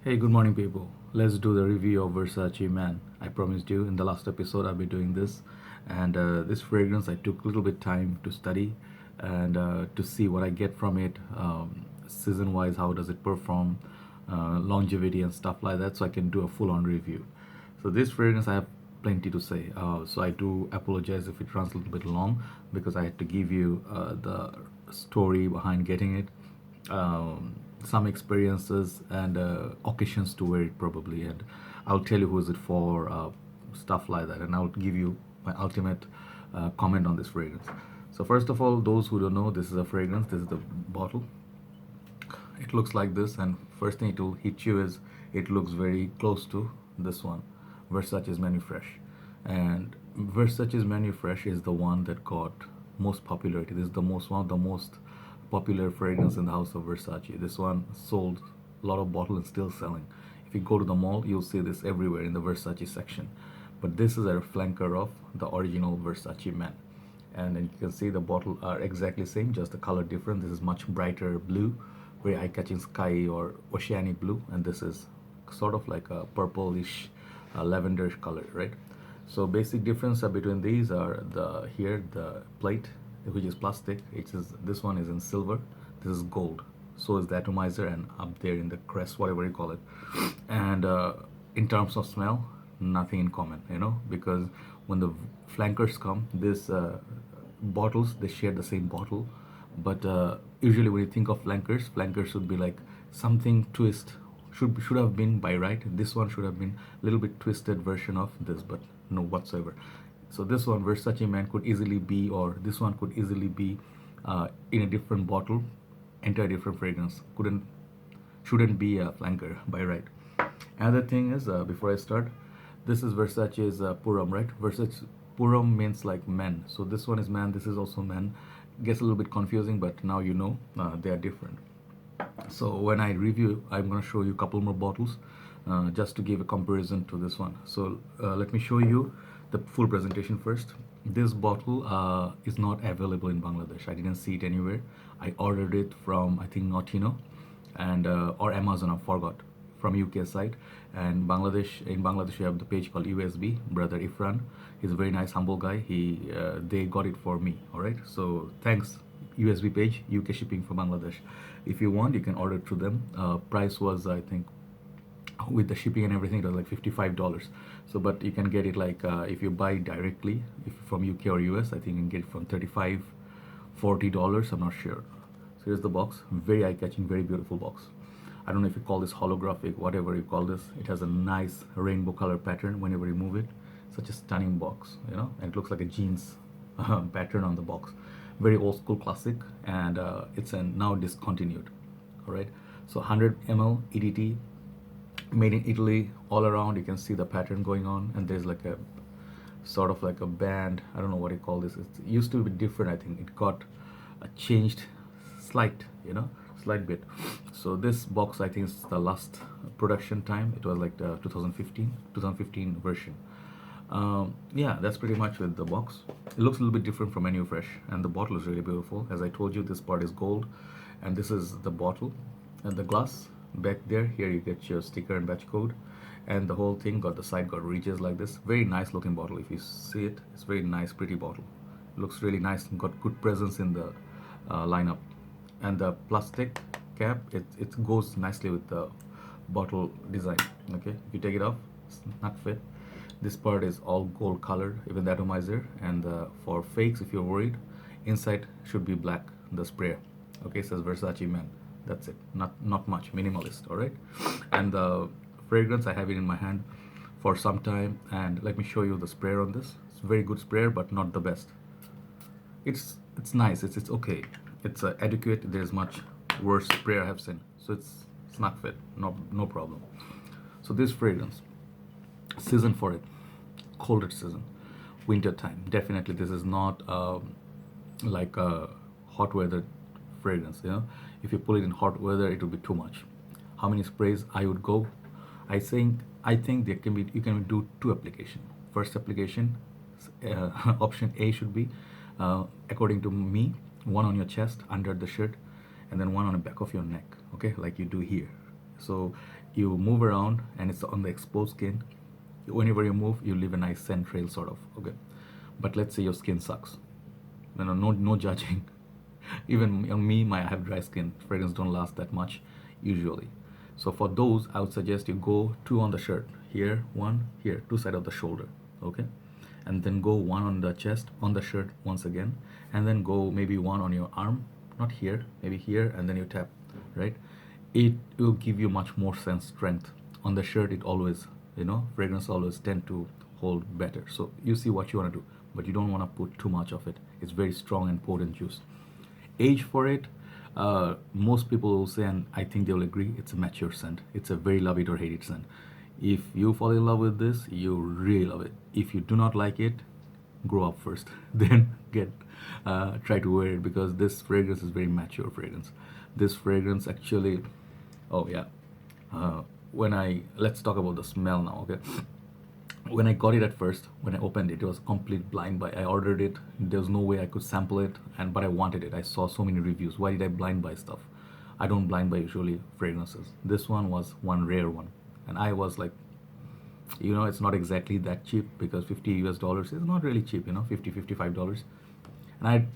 Hey, good morning, people. Let's do the review of Versace Man. I promised you in the last episode I'll be doing this, and this fragrance I took a little bit time to study and to see what I get from it, season-wise, how does it perform, longevity and stuff like that, so I can do a full-on review. So this fragrance I have plenty to say. So I do apologize if it runs a little bit long because I had to give you the story behind getting it, some experiences and occasions to wear it probably, and I'll tell you who is it for, stuff like that, and I'll give you my ultimate comment on this fragrance. So first of all, those who don't know, this is a fragrance. This is the bottle. It looks like this, and first thing it will hit you is it looks very close to this one, Versace's Menu Fresh. And Versace's Menu Fresh is the one that got most popularity. This is the most one of the most popular fragrance in the house of Versace. This one sold a lot of bottle and still selling. If you go to the mall, you'll see this everywhere in the Versace section. But this is a flanker of the original Versace Man. And then you can see the bottle are exactly same, just the color different. This is much brighter blue, very eye-catching sky or oceanic blue, and this is sort of like a purplish lavenderish color, right? So basic difference between these are the plate, which is plastic. It is, this one is in silver, this is gold. So is the atomizer, and up there in the crest, whatever you call it. And in terms of smell, nothing in common, because when the flankers come, this bottles, they share the same bottle, but usually when you think of flankers should be like something twist, should have been by right. This one should have been a little bit twisted version of this, but no whatsoever. So this one Versace Man could easily be, or this one could easily be in a different bottle, enter a different fragrance. Shouldn't be a flanker by right. Another thing is, before I start, this is Versace's Puram, right? Versace Puram means like men. So this one is man, this is also man. Gets a little bit confusing, but now you know they are different. So when I review, I'm going to show you a couple more bottles just to give a comparison to this one. So let me show you the full presentation first. This bottle is not available in Bangladesh. I didn't see it anywhere. I ordered it from, I think, Notino and or Amazon, I forgot, from UK side. And in Bangladesh we have the page called USB, brother Ifran. He's a very nice, humble guy. They got it for me. All right, so thanks USB page, UK shipping for Bangladesh. If you want, you can order through them. Price was, I think, with the shipping and everything, it was like $55. So but you can get it like if you buy directly, if from UK or US, I think you can get it from $35-40. I'm not sure. So here's the box, very eye-catching, very beautiful box. I don't know if you call this holographic, whatever you call this. It has a nice rainbow color pattern whenever you move it. Such a stunning box, and it looks like a jeans pattern on the box. Very old school classic, and it's now discontinued. All right, so 100 ml EDT, made in Italy. All around you can see the pattern going on, and there's like a sort of like a band. I don't know what you call this. It used to be different. I think it got changed slight, slight bit. So this box, I think, is the last production time. It was like the 2015 version. Yeah, that's pretty much with the box. It looks a little bit different from Menu Fresh, and the bottle is really beautiful. As I told you, this part is gold, and this is the bottle and the glass. Back there, here you get your sticker and batch code, and the whole thing got the side got ridges like this. Very nice looking bottle. If you see it, it's very nice, pretty bottle. It looks really nice and got good presence in the lineup. And the plastic cap, it goes nicely with the bottle design. Okay, if you take it off, it's not fit. This part is all gold colored, even the atomizer. And for fakes, if you're worried, inside should be black, the sprayer. Okay, it says Versace Man. That's it. Not much, minimalist. All right. And the fragrance, I have it in my hand for some time, and let me show you the sprayer on this. It's a very good sprayer, but not the best. It's nice. It's okay. It's adequate. There's much worse sprayer I have seen. So it's not fit. No problem. So this fragrance, season for it, colder season, winter time. Definitely, this is not like a hot weather fragrance. If you pull it in hot weather, it will be too much. How many sprays I would go? I think you can do 2 application. First application, option A should be, according to me, one on your chest under the shirt, and then one on the back of your neck. Okay, like you do here. So you move around and it's on the exposed skin. Whenever you move, you leave a nice scent trail, sort of. Okay, but let's say your skin sucks. No judging. Even on me, I have dry skin. Fragrance don't last that much usually. So for those, I would suggest you go two on the shirt. Here, one, here, two side of the shoulder. Okay, and then go one on the chest, on the shirt once again, and then go maybe one on your arm, not here, maybe here, and then you tap, right? It will give you much more sense strength. On the shirt, it always, fragrance always tend to hold better. So you see what you want to do, but you don't want to put too much of it. It's very strong and potent juice. Age for it, most people will say, and I think they'll agree, it's a mature scent. It's a very love it or hate it scent. If you fall in love with this, you really love it. If you do not like it, grow up first, then try to wear it, because this fragrance is very mature fragrance. This fragrance actually, oh yeah, when I let's talk about the smell now. Okay, when I got it at first, when I opened it, it was a complete blind buy. I ordered it. There was no way I could sample it, but I wanted it. I saw so many reviews. Why did I blind buy stuff? I don't blind buy usually fragrances. This one was one rare one, and I was like, it's not exactly that cheap, because $50 is not really cheap. 50 $55, and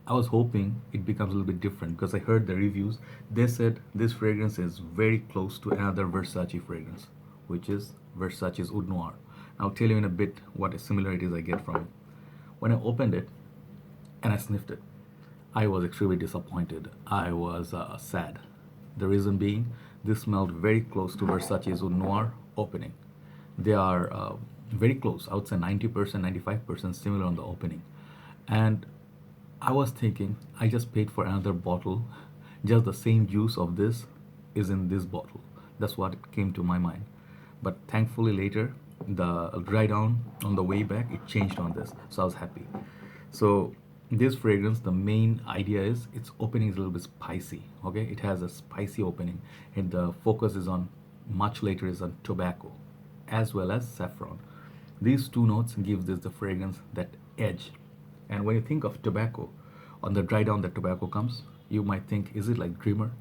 I was hoping it becomes a little bit different, because I heard the reviews. They said this fragrance is very close to another Versace fragrance, which is Versace's Oud Noir. I'll tell you in a bit what similarities I get from it. When I opened it and I sniffed it, I was extremely disappointed. I was sad. The reason being, this smelled very close to Versace's Oud Noir opening. They are very close. I would say 90%, 95% similar on the opening. And I was thinking, I just paid for another bottle. Just the same juice of this is in this bottle. That's what came to my mind. But thankfully later, the dry down on the way back, it changed on this. So I was happy. So this fragrance, the main idea is its opening is a little bit spicy. Okay, it has a spicy opening, and the focus is on, much later, is on tobacco as well as saffron. These two notes gives this the fragrance that edge. And when you think of tobacco, on the dry down that tobacco comes, you might think, is it like Dreamer?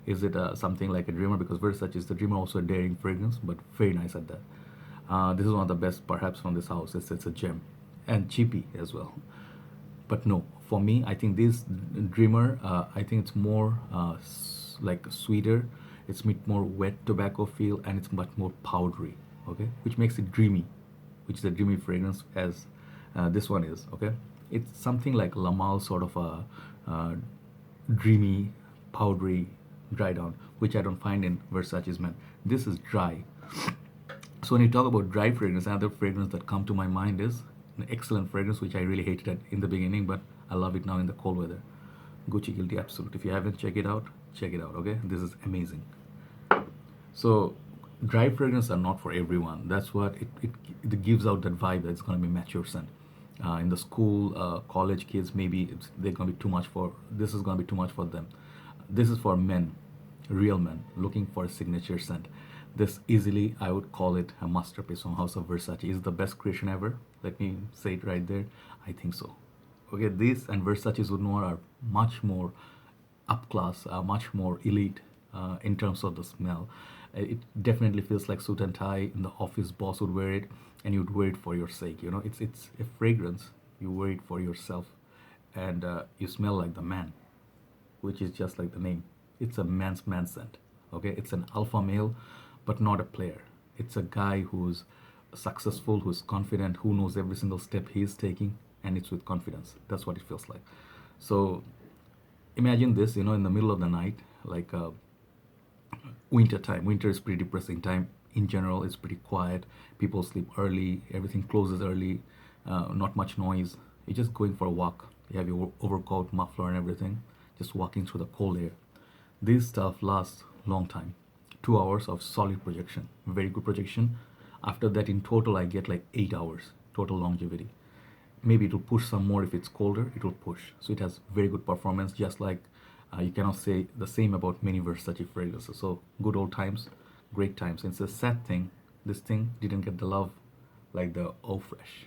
Is it something like a Dreamer? Because Versace is the Dreamer, also a daring fragrance, but very nice at that. This is one of the best, perhaps, from this house. It's a gem, and cheapy as well. But no, for me, I think this Dreamer, I think it's more like sweeter. It's more wet tobacco feel, and it's much more powdery. Okay, which makes it dreamy, which is a dreamy fragrance, as this one is. Okay, it's something like Lamal, sort of a dreamy, powdery dry down, which I don't find in Versace's Man. This is dry. So when you talk about dry fragrance, another fragrance that come to my mind is an excellent fragrance, which I really hated in the beginning, but I love it now in the cold weather. Gucci Guilty Absolute. If you haven't checked it out, check it out. Okay, this is amazing. So dry fragrance are not for everyone. That's what it gives out that vibe that it's going to be mature scent. In the school, college kids, maybe they're going to be too much for. This is going to be too much for them. This is for men, real men looking for a signature scent. This easily, I would call it a masterpiece from House of Versace. Is the best creation ever? Let me say it right there. I think so. Okay, this and Versace's Oud Noir are much more up class, much more elite in terms of the smell. It definitely feels like suit and tie. In the office, boss would wear it, and you'd wear it for your sake. It's a fragrance. You wear it for yourself, and you smell like the man, which is just like the name. It's a man's man scent. Okay, it's an alpha male, but not a player. It's a guy who's successful, who's confident, who knows every single step he's taking, and it's with confidence. That's what it feels like. So imagine this, in the middle of the night, like winter time. Winter is pretty depressing time. In general, it's pretty quiet. People sleep early. Everything closes early. Not much noise. You're just going for a walk. You have your overcoat, muffler, and everything. Just walking through the cold air. This stuff lasts long time. 2 hours of solid projection. Very good projection. After that, in total, I get like 8 hours total longevity. Maybe it will push some more if it's colder. It will push. So it has very good performance. Just like you cannot say the same about many Versace fragrances. So good old times, great times. It's a sad thing. This thing didn't get the love like the Eau Fresh.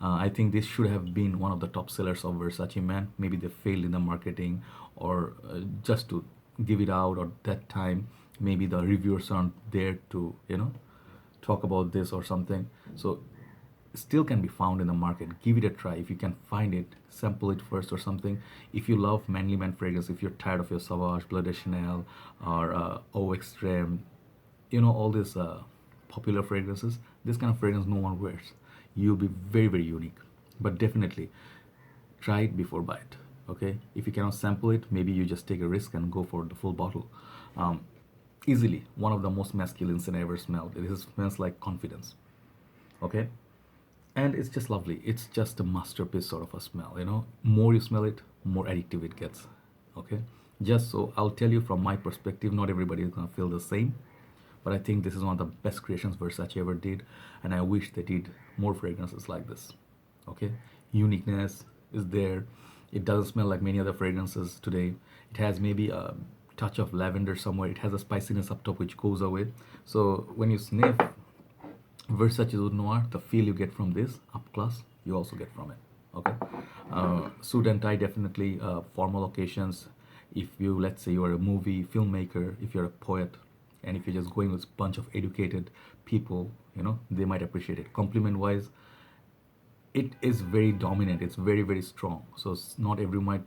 I think this should have been one of the top sellers of Versace Man. Maybe they failed in the marketing, or just to give it out at that time. maybe the reviewers aren't there to, talk about this or something. So still can be found in the market. Give it a try. If you can find it, sample it first or something. If you love manly man fragrance, if you're tired of your Sauvage, Bleu de Chanel, or Eau Extreme, all these popular fragrances, this kind of fragrance no one wears. You'll be very, very unique. But definitely try it before buy it. Okay, if you cannot sample it, maybe you just take a risk and go for the full bottle. um, Easily one of the most masculine scent I ever smelled. It smells like confidence. Okay, and it's just lovely. It's just a masterpiece sort of a smell. More you smell it, more addictive it gets. Okay, just so I'll tell you from my perspective, not everybody is gonna feel the same, but I think this is one of the best creations Versace ever did, and I wish they did more fragrances like this. Okay, uniqueness is there. It doesn't smell like many other fragrances today. It has maybe a touch of lavender somewhere. It has a spiciness up top which goes away. So when you sniff Versace Oud Noir, the feel you get from this up close, you also get from it. Okay, suit and tie definitely. Formal occasions. If you, let's say, you are a movie filmmaker, if you're a poet, and if you're just going with a bunch of educated people, they might appreciate it. Compliment wise, it is very dominant. It's very, very strong. So not everyone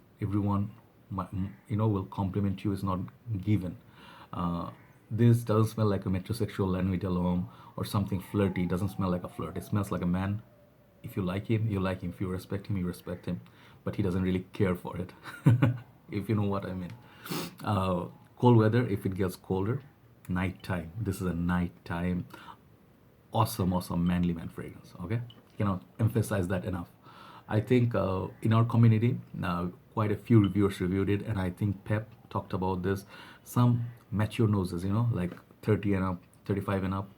will compliment you. Is not given. This doesn't smell like a metrosexual La Nuit L'Homme or something flirty. It doesn't smell like a flirt. It smells like a man. If you like him, you like him. If you respect him, you respect him. But he doesn't really care for it. If you know what I mean. Cold weather, if it gets colder, nighttime. This is a nighttime awesome, awesome manly man fragrance. Okay, cannot emphasize that enough. I think in our community, quite a few reviewers reviewed it, and I think Pep talked about this. Some mature noses, like 30 and up, 35 and up.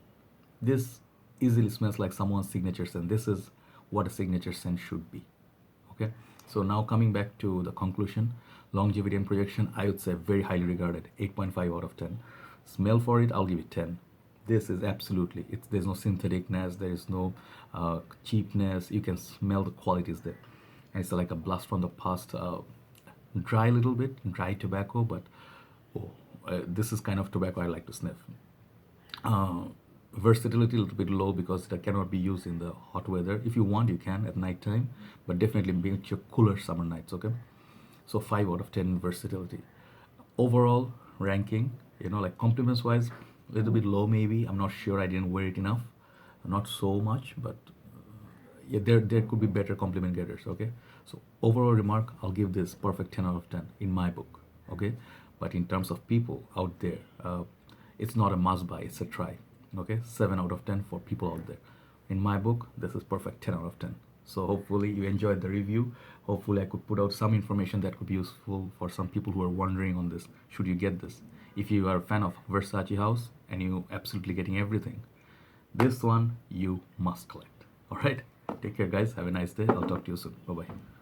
This easily smells like someone's signature scent. This is what a signature scent should be. Okay, so now coming back to the conclusion, longevity and projection, I would say very highly regarded, 8.5 out of 10. Smell for it, I'll give it 10. This is absolutely, there's no syntheticness, there is no cheapness. You can smell the qualities there, and it's like a blast from the past. Dry, little bit dry tobacco, but this is kind of tobacco I like to sniff. Versatility a little bit low because that cannot be used in the hot weather. If you want, you can at night time, but definitely be your cooler summer nights. Okay, so 5 out of 10 versatility. Overall ranking, like compliments wise, a little bit low maybe. I'm not sure. I didn't wear it enough, not so much, but yeah, there could be better compliment getters. Okay, so overall remark, I'll give this perfect 10 out of 10 in my book. Okay, but in terms of people out there, it's not a must buy, it's a try. Okay, 7 out of 10 for people out there. In my book, this is perfect 10 out of 10. So hopefully you enjoyed the review. Hopefully I could put out some information that could be useful for some people who are wondering on this. Should you get this? If you are a fan of Versace house and you absolutely getting everything, this one you must collect. All right, take care guys, have a nice day. I'll talk to you soon. Bye bye.